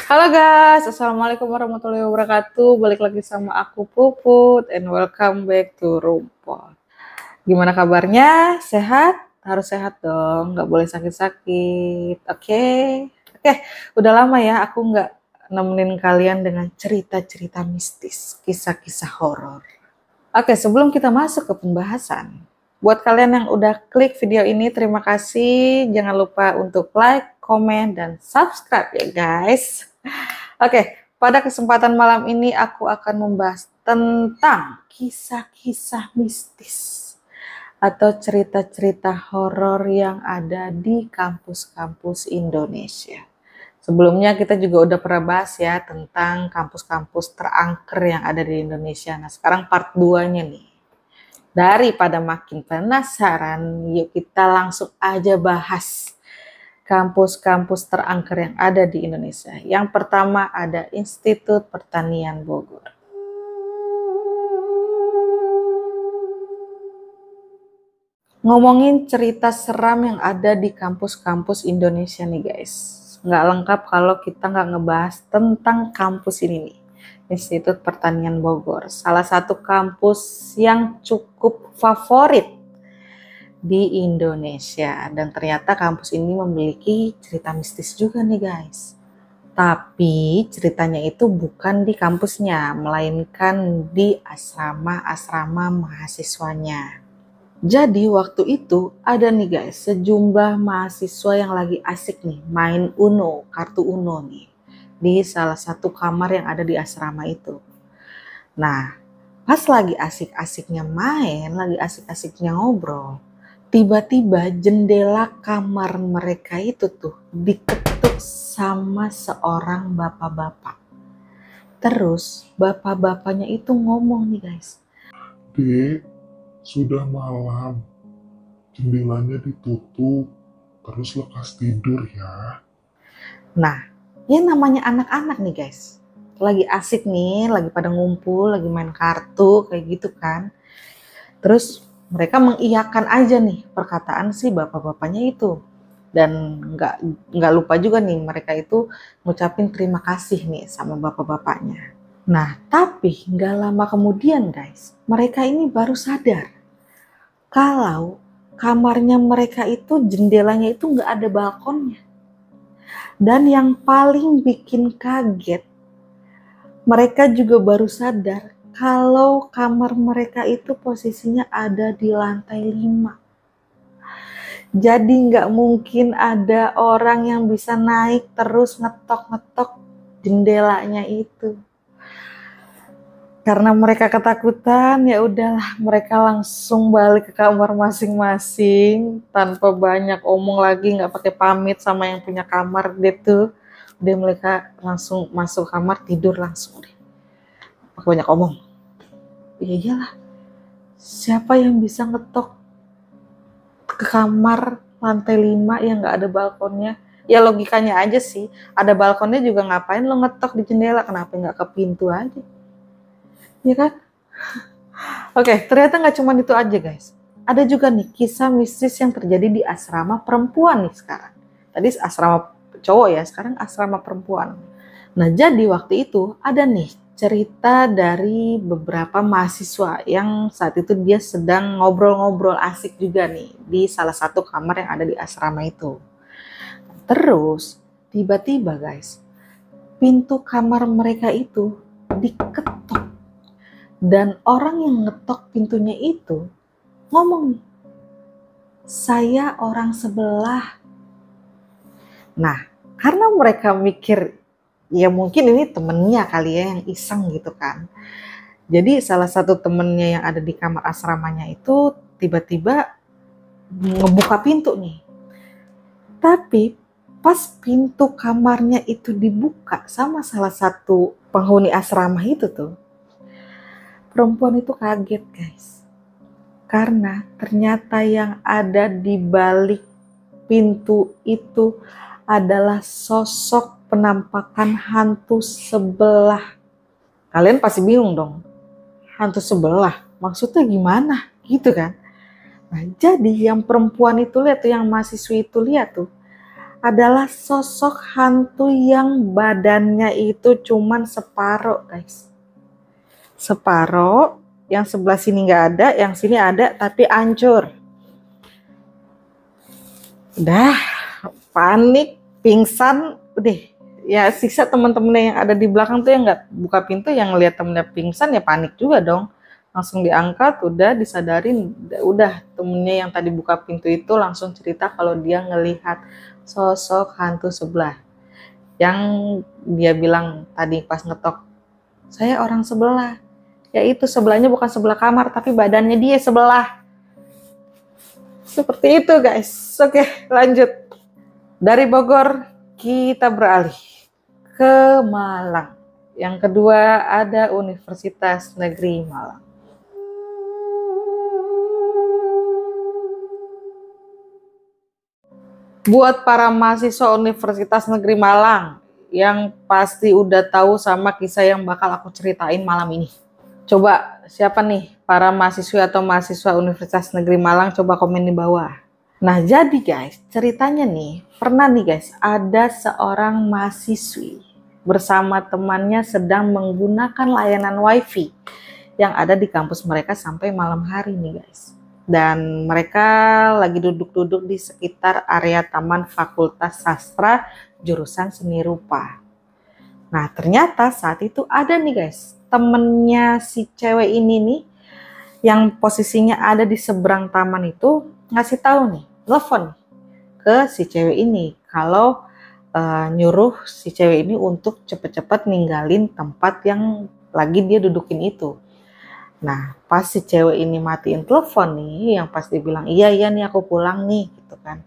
Halo guys, Assalamualaikum warahmatullahi wabarakatuh. Balik lagi sama aku Puput and welcome back to Rumput. Gimana kabarnya? Sehat? Harus sehat dong, nggak boleh sakit-sakit. Oke, oke. Udah lama ya aku nggak nemenin kalian dengan cerita-cerita mistis, kisah-kisah horor. Oke, sebelum kita masuk ke pembahasan, buat kalian yang udah klik video ini, terima kasih. Jangan lupa untuk like, komen, dan subscribe ya guys. Oke, pada kesempatan malam ini aku akan membahas tentang kisah-kisah mistis atau cerita-cerita horor yang ada di kampus-kampus Indonesia. Sebelumnya kita juga udah pernah bahas ya tentang kampus-kampus terangker yang ada di Indonesia. Nah, sekarang part 2-nya nih. Daripada makin penasaran, yuk kita langsung aja bahas kampus-kampus terangker yang ada di Indonesia. Yang pertama ada Institut Pertanian Bogor. Ngomongin cerita seram yang ada di kampus-kampus Indonesia nih guys. Nggak lengkap kalau kita nggak ngebahas tentang kampus ini nih. Institut Pertanian Bogor. Salah satu kampus yang cukup favorit di Indonesia. Dan ternyata kampus ini memiliki cerita mistis juga nih guys. Tapi ceritanya itu bukan di kampusnya, melainkan di asrama-asrama mahasiswanya. Jadi waktu itu ada nih guys, sejumlah mahasiswa yang lagi asik nih main Uno, kartu Uno nih, di salah satu kamar yang ada di asrama itu. Nah, pas lagi asik-asiknya main, lagi asik-asiknya ngobrol, tiba-tiba jendela kamar mereka itu tuh diketuk sama seorang bapak-bapak. Terus bapak-bapaknya itu ngomong nih guys. Dek, sudah malam. Jendelanya ditutup. Terus lekas tidur ya. Nah, ya namanya anak-anak nih guys. Lagi asik nih, lagi pada ngumpul, lagi main kartu kayak gitu kan. Terus mereka mengiyakan aja nih perkataan si bapak-bapaknya itu. Dan nggak lupa juga nih mereka itu ngucapin terima kasih nih sama bapak-bapaknya. Nah, tapi nggak lama kemudian guys, mereka ini baru sadar kalau kamarnya mereka itu jendelanya itu nggak ada balkonnya. Dan yang paling bikin kaget, mereka juga baru sadar kalau kamar mereka itu posisinya ada di lantai 5. Jadi nggak mungkin ada orang yang bisa naik terus ngetok-ngetok jendelanya itu. Karena mereka ketakutan, ya udahlah mereka langsung balik ke kamar masing-masing tanpa banyak omong lagi, nggak pakai pamit sama yang punya kamar gitu. Udah mereka langsung masuk kamar tidur langsung deh. Pakai banyak omong. Ya iyalah, siapa yang bisa ngetok ke kamar lantai 5 yang nggak ada balkonnya? Ya logikanya aja sih, ada balkonnya juga ngapain lo ngetok di jendela, kenapa nggak ke pintu aja? Ya kan? Oke, ternyata nggak cuma itu aja guys. Ada juga nih kisah mistis yang terjadi di asrama perempuan nih sekarang. Tadi asrama cowok ya, sekarang asrama perempuan. Nah jadi waktu itu ada nih cerita dari beberapa mahasiswa yang saat itu dia sedang ngobrol-ngobrol asik juga nih di salah satu kamar yang ada di asrama itu. Terus tiba-tiba guys, pintu kamar mereka itu diketok. Dan orang yang ngetok pintunya itu ngomong nih, saya orang sebelah. Nah, karena mereka mikir, ya mungkin ini temennya kali ya yang iseng gitu kan. Jadi salah satu temennya yang ada di kamar asramanya itu tiba-tiba ngebuka pintu nih. Tapi pas pintu kamarnya itu dibuka sama salah satu penghuni asrama itu tuh, perempuan itu kaget guys. Karena ternyata yang ada di balik pintu itu adalah sosok penampakan hantu sebelah. Kalian pasti bingung dong, hantu sebelah maksudnya gimana gitu kan. Nah jadi yang perempuan itu lihat tuh, yang mahasiswi itu lihat tuh, adalah sosok hantu yang badannya itu cuman separoh, guys. Separoh, yang sebelah sini nggak ada, yang sini ada tapi hancur. Udah panik, pingsan, udah. Ya siksa teman-temannya yang ada di belakang tuh yang nggak buka pintu, yang lihat temennya pingsan ya panik juga dong. Langsung diangkat, udah disadarin, udah temennya yang tadi buka pintu itu langsung cerita kalau dia ngelihat sosok hantu sebelah. Yang dia bilang tadi pas ngetok, saya orang sebelah. Ya itu sebelahnya bukan sebelah kamar tapi badannya dia sebelah. Seperti itu guys. Oke lanjut. Dari Bogor kita beralih ke Malang. Yang kedua ada Universitas Negeri Malang. Buat para mahasiswa Universitas Negeri Malang yang pasti udah tahu sama kisah yang bakal aku ceritain malam ini. Coba siapa nih para mahasiswa atau mahasiswa Universitas Negeri Malang, coba komen di bawah. Nah jadi guys, ceritanya nih, pernah nih guys, ada seorang mahasiswi bersama temannya sedang menggunakan layanan wifi yang ada di kampus mereka sampai malam hari nih guys. Dan mereka lagi duduk-duduk di sekitar area Taman Fakultas Sastra jurusan Seni Rupa. Nah ternyata saat itu ada nih guys, temennya si cewek ini nih, yang posisinya ada di seberang taman itu, ngasih tahu nih, telepon ke si cewek ini kalau nyuruh si cewek ini untuk cepet-cepet ninggalin tempat yang lagi dia dudukin itu. Nah pas si cewek ini matiin telepon nih, yang pas dia bilang iya nih aku pulang nih gitu kan,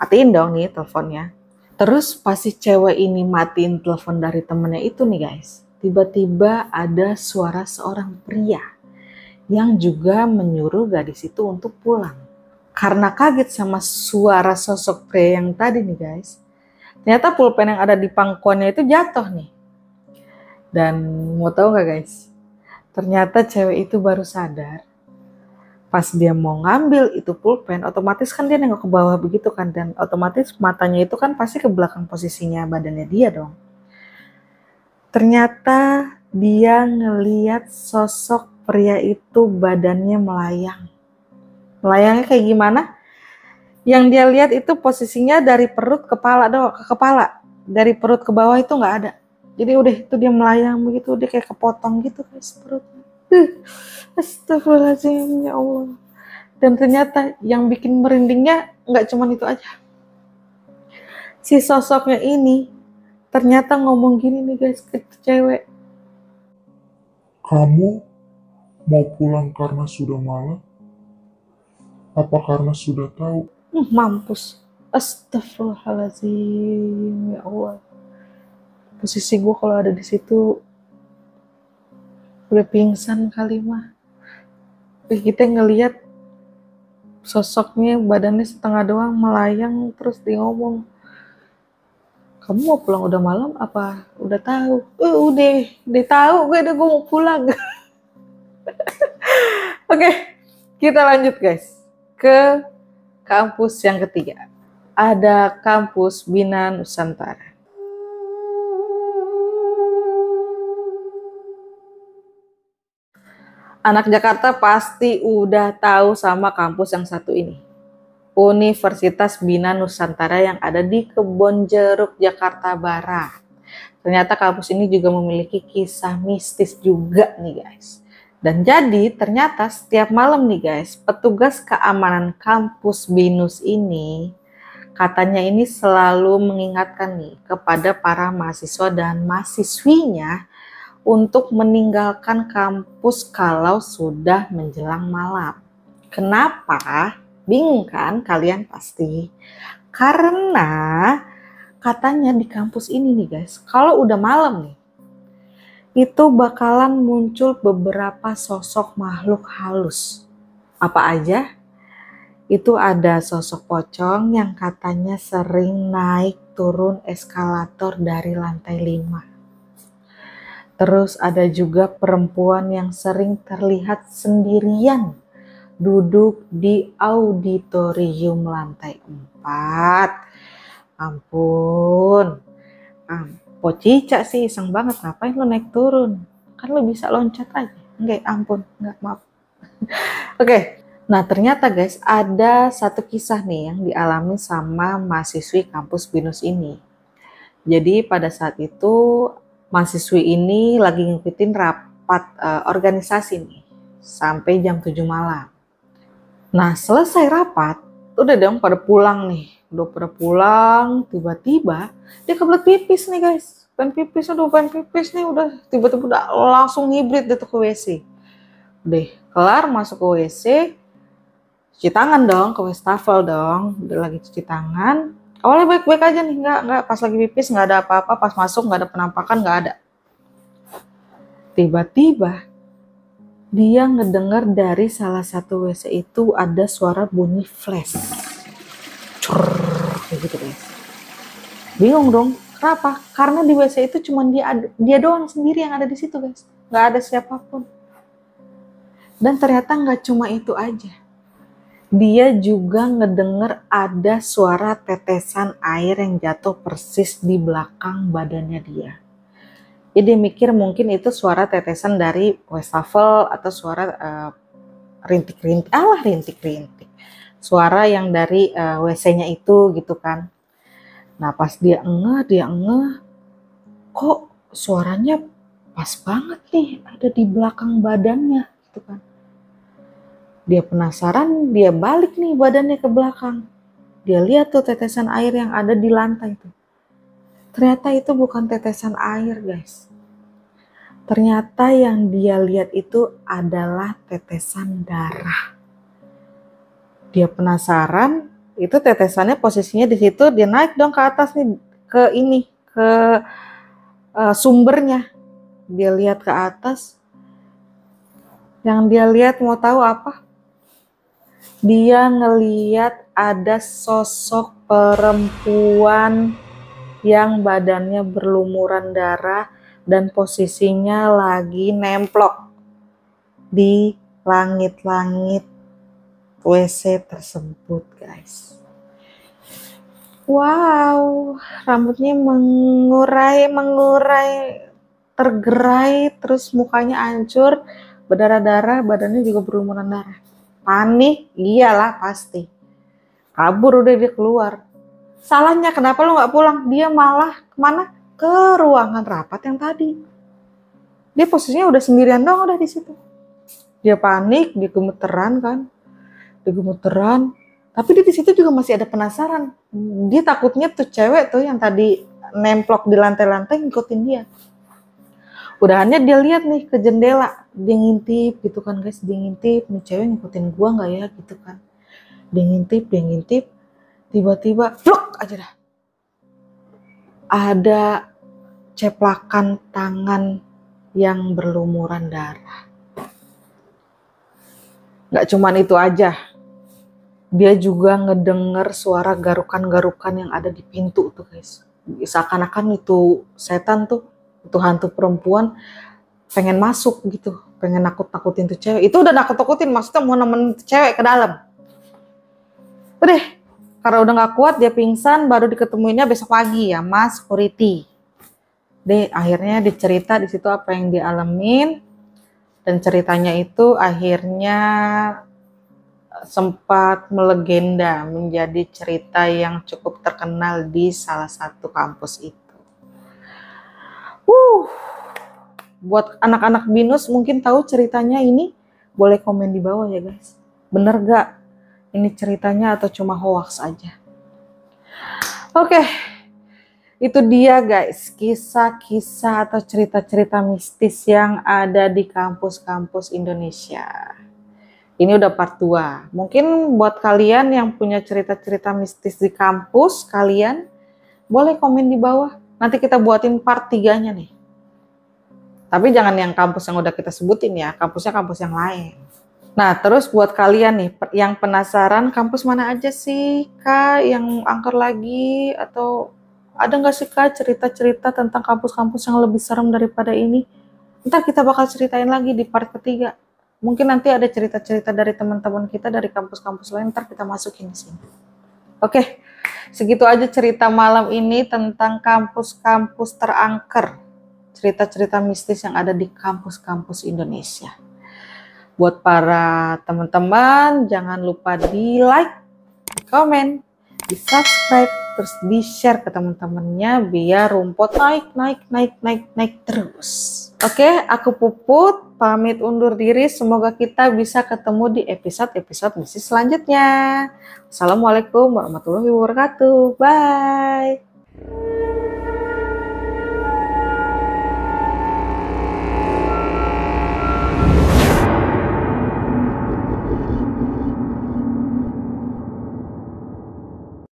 matiin dong nih teleponnya. Terus pas si cewek ini matiin telepon dari temennya itu nih guys, tiba-tiba ada suara seorang pria yang juga menyuruh gadis itu untuk pulang. Karena kaget sama suara sosok pria yang tadi nih guys, ternyata pulpen yang ada di pangkuannya itu jatuh nih. Dan mau tahu gak guys, ternyata cewek itu baru sadar pas dia mau ngambil itu pulpen, otomatis kan dia nengok ke bawah begitu kan, dan otomatis matanya itu kan pasti ke belakang posisinya badannya dia dong. Ternyata dia ngeliat sosok pria itu badannya melayang. Melayangnya kayak gimana? Yang dia lihat itu posisinya dari perut kepala doang, ke kepala. Dari perut ke bawah itu nggak ada. Jadi udah itu dia melayang begitu, dia kayak kepotong gitu guys perutnya. Astagfirullahaladzim, ya Allah. Dan ternyata yang bikin merindingnya nggak cuma itu aja. Si sosoknya ini ternyata ngomong gini nih guys ke cewek. Kamu mau pulang karena sudah malam? Apa karena sudah tahu? Mampus. Astagfirullahaladzim, ya Allah. Posisi gue kalau ada di situ udah pingsan kali mah. Kita ngelihat sosoknya badannya setengah doang melayang, terus dia ngomong, kamu mau pulang udah malam apa udah tahu? Udah tahu gue mau pulang. Oke, kita lanjut guys ke kampus yang ketiga. Ada kampus Bina Nusantara. Anak Jakarta pasti udah tahu sama kampus yang satu ini. Universitas Bina Nusantara yang ada di Kebonjeruk, Jakarta Barat. Ternyata kampus ini juga memiliki kisah mistis juga nih guys. Dan jadi ternyata setiap malam nih guys, petugas keamanan kampus BINUS ini katanya ini selalu mengingatkan nih kepada para mahasiswa dan mahasiswinya untuk meninggalkan kampus kalau sudah menjelang malam. Kenapa? Bingung kan kalian pasti? Karena katanya di kampus ini nih guys, kalau udah malam nih, itu bakalan muncul beberapa sosok makhluk halus. Apa aja? Itu ada sosok pocong yang katanya sering naik turun eskalator dari lantai 5. Terus ada juga perempuan yang sering terlihat sendirian duduk di auditorium lantai 4. Ampun. Cica sih iseng banget, ngapain lo naik turun? Kan lo bisa loncat aja. Enggak, ampun, enggak, maaf. Oke. Nah, ternyata guys, ada satu kisah nih yang dialami sama mahasiswi kampus BINUS ini. Jadi pada saat itu mahasiswi ini lagi ngikutin rapat organisasi nih sampai jam 7 malam. Nah, selesai rapat, udah dong pada pulang nih. Udah pada pulang, tiba-tiba dia kebelet pipis nih guys. Pengen pipis nih, udah tiba-tiba udah langsung hibrid deh tuh ke WC. Udah kelar masuk ke WC, cuci tangan dong, ke wastafel dong. Udah lagi cuci tangan. Awalnya baik-baik aja nih, enggak pas lagi pipis enggak ada apa-apa, pas masuk enggak ada penampakan, enggak ada. Tiba-tiba dia ngedengar dari salah satu WC itu ada suara bunyi flash. Kayak gitu guys. Bingung dong, kenapa? Karena di WC itu cuma dia doang sendiri yang ada di situ guys. Enggak ada siapapun. Dan ternyata enggak cuma itu aja. Dia juga ngedenger ada suara tetesan air yang jatuh persis di belakang badannya dia. Jadi dia mikir mungkin itu suara tetesan dari wastafel atau suara rintik-rintik. Suara yang dari WC-nya itu gitu kan. Nah pas dia ngeh, kok suaranya pas banget nih ada di belakang badannya gitu kan. Dia penasaran, dia balik nih badannya ke belakang. Dia lihat tuh tetesan air yang ada di lantai tuh. Ternyata itu bukan tetesan air guys. Ternyata yang dia lihat itu adalah tetesan darah. Dia penasaran, itu tetesannya posisinya di situ, dia naik dong ke atas nih, ke sumbernya. Dia lihat ke atas, yang dia lihat mau tahu apa? Dia ngeliat ada sosok perempuan yang badannya berlumuran darah dan posisinya lagi nemplok di langit-langit WC tersebut guys. Wow, rambutnya mengurai, tergerai, terus mukanya hancur, berdarah-darah, badannya juga berlumuran darah. Panik, iyalah pasti. Kabur udah dia keluar. Salahnya kenapa lu nggak pulang? Dia malah kemana? Ke ruangan rapat yang tadi. Dia posisinya udah sendirian dong udah di situ. Dia panik, dia gemeteran kan. Tapi dia di situ juga masih ada penasaran. Dia takutnya tuh cewek tuh yang tadi nemplok di lantai-lantai ngikutin dia. Udahannya dia lihat nih ke jendela, dia ngintip gitu kan guys, dia ngintip, nih cewek ngikutin gua nggak ya gitu kan. Dia ngintip, tiba-tiba pluk aja dah. Ada ceplakan tangan yang berlumuran darah. Gak cuman itu aja, dia juga ngedenger suara garukan-garukan yang ada di pintu tuh guys. Seakan-akan itu setan tuh, itu hantu perempuan pengen masuk gitu, pengen nakut-nakutin tuh cewek. Itu udah nakut-nakutin, maksudnya mau nemenin tuh cewek ke dalam. Udah, karena udah gak kuat dia pingsan, baru diketemuinnya besok pagi ya mas security. Deh akhirnya dicerita di situ apa yang dialamin, dan ceritanya itu akhirnya sempat melegenda menjadi cerita yang cukup terkenal di salah satu kampus itu. Buat anak-anak BINUS mungkin tahu ceritanya ini, boleh komen di bawah ya guys. Bener gak ini ceritanya atau cuma hoax aja? Oke, itu dia guys kisah-kisah atau cerita-cerita mistis yang ada di kampus-kampus Indonesia. Ini udah part 2. Mungkin buat kalian yang punya cerita-cerita mistis di kampus kalian, boleh komen di bawah. Nanti kita buatin part 3-nya nih. Tapi jangan yang kampus yang udah kita sebutin ya, kampusnya kampus yang lain. Nah, terus buat kalian nih yang penasaran kampus mana aja sih Kak yang angker lagi, atau ada nggak sih Kak cerita-cerita tentang kampus-kampus yang lebih serem daripada ini? Ntar kita bakal ceritain lagi di part ketiga. Mungkin nanti ada cerita-cerita dari teman-teman kita dari kampus-kampus lain, ntar kita masukin di sini. Oke, Segitu aja cerita malam ini tentang kampus-kampus terangker. Cerita-cerita mistis yang ada di kampus-kampus Indonesia. Buat para teman-teman, jangan lupa di like, di komen, di subscribe, terus di share ke teman-temannya biar rumput naik terus. Oke, aku Puput, pamit undur diri. Semoga kita bisa ketemu di episode-episode mistis selanjutnya. Assalamualaikum warahmatullahi wabarakatuh. Bye.